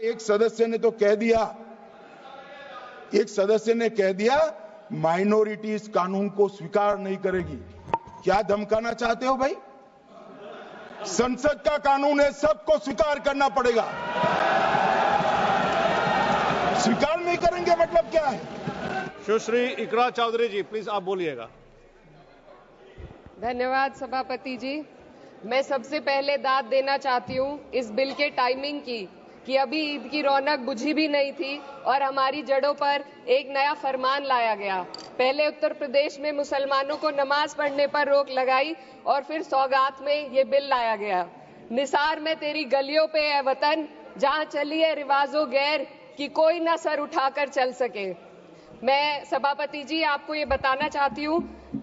एक सदस्य ने कह दिया माइनॉरिटीज कानून को स्वीकार नहीं करेगी। क्या धमकाना चाहते हो भाई? संसद का कानून है, सबको स्वीकार करना पड़ेगा। स्वीकार नहीं करेंगे मतलब क्या है? सुश्री इकरा चौधरी जी, प्लीज आप बोलिएगा। धन्यवाद सभापति जी। मैं सबसे पहले दाद देना चाहती हूँ इस बिल के टाइमिंग की कि अभी ईद की रौनक बुझी भी नहीं थी और हमारी जड़ों पर एक नया फरमान लाया गया। पहले उत्तर प्रदेश में मुसलमानों को नमाज पढ़ने पर रोक लगाई और फिर सौगात में ये बिल लाया गया। निसार में तेरी गलियों पे है वतन, जहाँ चली है रिवाजो गैर कि कोई ना सर उठाकर चल सके। मैं सभापति जी आपको ये बताना चाहती हूँ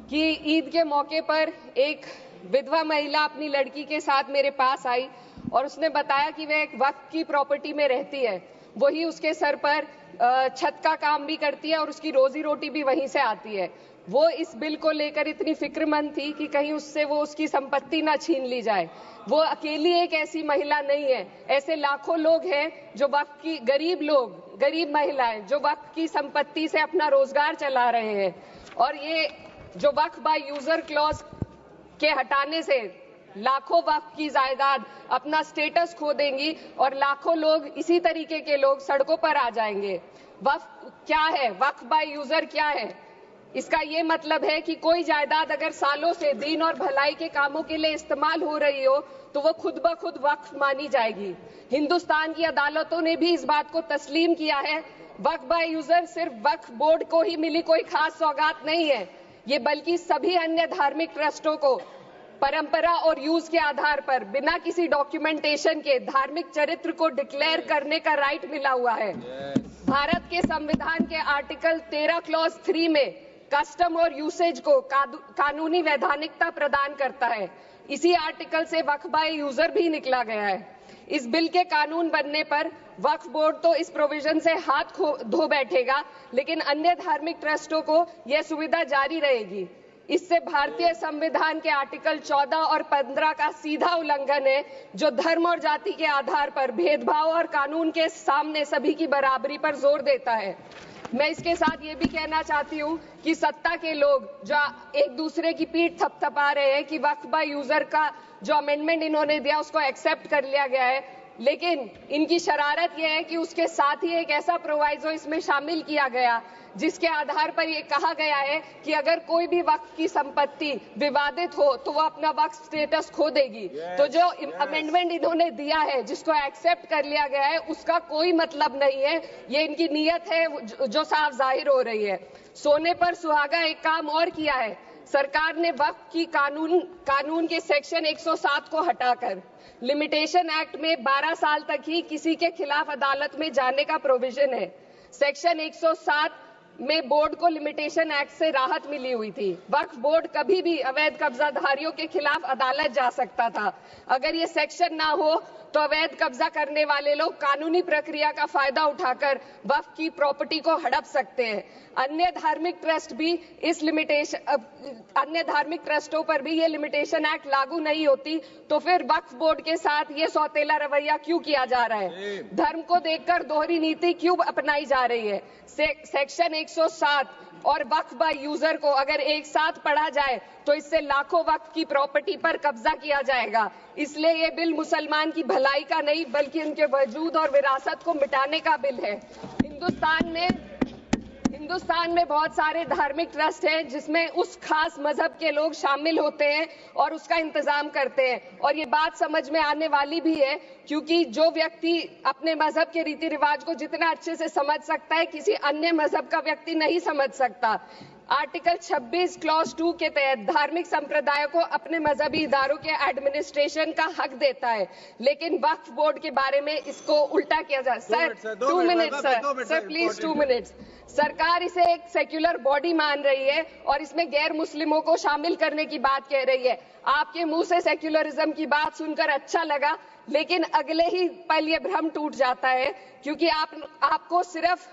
कि ईद के मौके पर एक विधवा महिला अपनी लड़की के साथ मेरे पास आई और उसने बताया कि वह एक वक्फ की प्रॉपर्टी में रहती है, वही उसके सर पर छत का काम भी करती है और उसकी रोजी रोटी भी वहीं से आती है। वो इस बिल को लेकर इतनी फिक्रमंद थी कि कहीं उससे वो उसकी संपत्ति ना छीन ली जाए। वो अकेली एक ऐसी महिला नहीं है, ऐसे लाखों लोग हैं जो वक्फ की गरीब महिलाएं जो वक्फ की संपत्ति से अपना रोजगार चला रहे हैं। और ये जो वक्फ बाय यूजर क्लॉज के हटाने से लाखों वक्फ की जायदाद अपना स्टेटस खो देंगी और लाखों लोग इसी तरीके के लोग सड़कों पर आ जाएंगे। वक्फ क्या है? वक्फ बाय यूजर क्या है? इसका ये मतलब है कि कोई जायदाद अगर सालों से दीन और भलाई के कामों के लिए इस्तेमाल हो रही हो तो वो खुद ब खुद वक्फ मानी जाएगी। हिंदुस्तान की अदालतों ने भी इस बात को तस्लीम किया है। वक्फ बाय यूजर सिर्फ वक्फ बोर्ड को ही मिली कोई खास सौगात नहीं है, ये बल्कि सभी अन्य धार्मिक ट्रस्टों को परंपरा और यूज के आधार पर बिना किसी डॉक्यूमेंटेशन के धार्मिक चरित्र को डिक्लेयर करने का राइट मिला हुआ है। भारत के संविधान के आर्टिकल 13 क्लॉज 3 में कस्टम और यूसेज को कानूनी वैधानिकता प्रदान करता है। इसी आर्टिकल से वक्फ बाय यूजर भी निकला गया है। इस बिल के कानून बनने पर वक्फ बोर्ड तो इस प्रोविजन से हाथ धो बैठेगा, लेकिन अन्य धार्मिक ट्रस्टों को यह सुविधा जारी रहेगी। इससे भारतीय संविधान के आर्टिकल 14 और 15 का सीधा उल्लंघन है, जो धर्म और जाति के आधार पर भेदभाव और कानून के सामने सभी की बराबरी पर जोर देता है। मैं इसके साथ ये भी कहना चाहती हूँ कि सत्ता के लोग जो एक दूसरे की पीठ थपथपा रहे हैं कि वक्फ बाय यूजर का जो अमेंडमेंट इन्होंने दिया उसको एक्सेप्ट कर लिया गया है, लेकिन इनकी शरारत यह है कि उसके साथ ही एक ऐसा प्रोवाइजो इसमें शामिल किया गया जिसके आधार पर यह कहा गया है कि अगर कोई भी वक्फ की संपत्ति विवादित हो तो वो अपना वक्फ स्टेटस खो देगी। तो जो अमेंडमेंट इन्होंने दिया है जिसको एक्सेप्ट कर लिया गया है उसका कोई मतलब नहीं है, ये इनकी नीयत है जो साफ जाहिर हो रही है। सोने पर सुहागा एक काम और किया है, सरकार ने वक्फ की कानून के सेक्शन 107 को हटाकर लिमिटेशन एक्ट में 12 साल तक ही किसी के खिलाफ अदालत में जाने का प्रोविजन है। सेक्शन 107 में बोर्ड को लिमिटेशन एक्ट से राहत मिली हुई थी। वक्फ बोर्ड कभी भी अवैध कब्जाधारियों के खिलाफ अदालत जा सकता था। अगर ये सेक्शन ना हो तो अवैध कब्जा करने वाले लोग कानूनी प्रक्रिया का फायदा उठाकर वक्फ की प्रॉपर्टी को हड़प सकते हैं। अन्य धार्मिक ट्रस्टों पर भी ये लिमिटेशन एक्ट लागू नहीं होती, तो फिर वक्फ बोर्ड के साथ ये सौतेला रवैया क्यों किया जा रहा है? धर्म को देखकर दोहरी नीति क्यों अपनाई जा रही है? सेक्शन 107 और वक्फ बाय यूजर को अगर एक साथ पढ़ा जाए तो इससे लाखों वक्फ की प्रॉपर्टी पर कब्जा किया जाएगा। इसलिए ये बिल मुसलमान की भलाई का नहीं बल्कि उनके वजूद और विरासत को मिटाने का बिल है। हिंदुस्तान में बहुत सारे धार्मिक ट्रस्ट हैं जिसमें उस खास मजहब के लोग शामिल होते हैं और उसका इंतजाम करते हैं, और ये बात समझ में आने वाली भी है क्योंकि जो व्यक्ति अपने मजहब के रीति रिवाज को जितना अच्छे से समझ सकता है किसी अन्य मजहब का व्यक्ति नहीं समझ सकता। आर्टिकल 26 क्लॉज 2 के तहत धार्मिक संप्रदायों को अपने मजहबी इदारों के एडमिनिस्ट्रेशन का हक देता है, लेकिन वक्फ बोर्ड के बारे में इसको उल्टा किया जा रहा है। Sir 2 minute sir please 2 minutes. सरकार इसे एक सेक्युलर बॉडी मान रही है और इसमें गैर मुस्लिमों को शामिल करने की बात कह रही है। आपके मुंह से सेक्युलरिज्म की बात सुनकर अच्छा लगा, लेकिन अगले ही पल ये भ्रम टूट जाता है क्योंकि आपको सिर्फ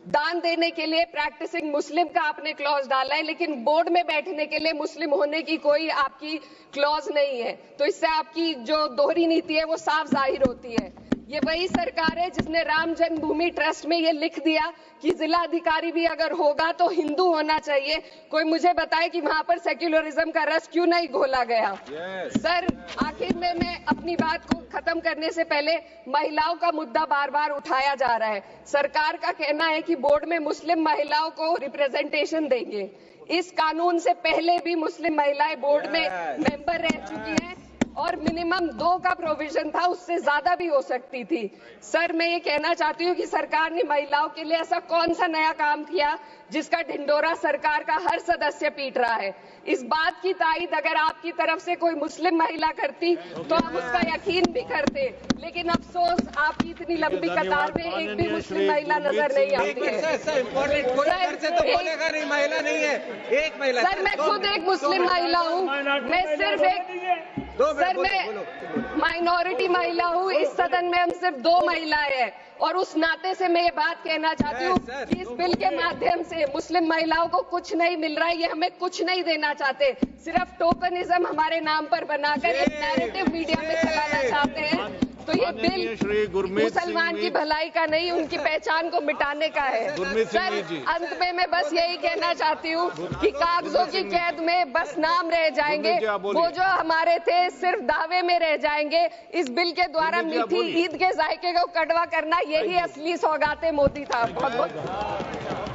दान देने के लिए प्रैक्टिसिंग मुस्लिम का आपने क्लॉज डाला है, लेकिन बोर्ड में बैठने के लिए मुस्लिम होने की कोई आपकी क्लॉज नहीं है। तो इससे आपकी जो दोहरी नीति है वो साफ जाहिर होती है। ये वही सरकार है जिसने राम जन्मभूमि ट्रस्ट में ये लिख दिया कि जिला अधिकारी भी अगर होगा तो हिंदू होना चाहिए। कोई मुझे बताए कि वहां पर सेक्युलरिज्म का रस क्यों नहीं घोला गया। सर, आखिर में मैं अपनी बात को खत्म करने से पहले महिलाओं का मुद्दा बार बार उठाया जा रहा है। सरकार का कहना है कि बोर्ड में मुस्लिम महिलाओं को रिप्रेजेंटेशन देंगे। इस कानून से पहले भी मुस्लिम महिलाएं बोर्ड में मेंबर रह चुकी हैं और मिनिमम 2 का प्रोविजन था, उससे ज्यादा भी हो सकती थी। सर, मैं ये कहना चाहती हूँ कि सरकार ने महिलाओं के लिए ऐसा कौन सा नया काम किया जिसका ढिंडोरा सरकार का हर सदस्य पीट रहा है। इस बात की तायद अगर आपकी तरफ से कोई मुस्लिम महिला करती तो हम उसका यकीन भी करते, लेकिन अफसोस आपकी इतनी लंबी कतार में एक भी मुस्लिम महिला नजर नहीं आती है। सर, मैं खुद एक मुस्लिम महिला हूँ, मैं सिर्फ एक मैं माइनॉरिटी महिला हूँ। इस सदन में हम सिर्फ 2 महिलाएं हैं और उस नाते से मैं ये बात कहना चाहती हूँ कि इस बिल के माध्यम से मुस्लिम महिलाओं को कुछ नहीं मिल रहा है। ये हमें कुछ नहीं देना चाहते, सिर्फ टोकनिज्म हमारे नाम पर बनाकर एक नैरेटिव मीडिया में चलाना चाहते हैं। तो ये बिल मुसलमान की भलाई का नहीं, उनकी पहचान को मिटाने का है। सर, अंत में मैं बस यही कहना चाहती हूँ कि कागजों की कैद में बस नाम रह जाएंगे, वो जो हमारे थे सिर्फ दावे में रह जाएंगे। इस बिल के द्वारा मीठी ईद के जायके को कड़वा करना, यही असली सौगाते मोदी था। बहुत बहुत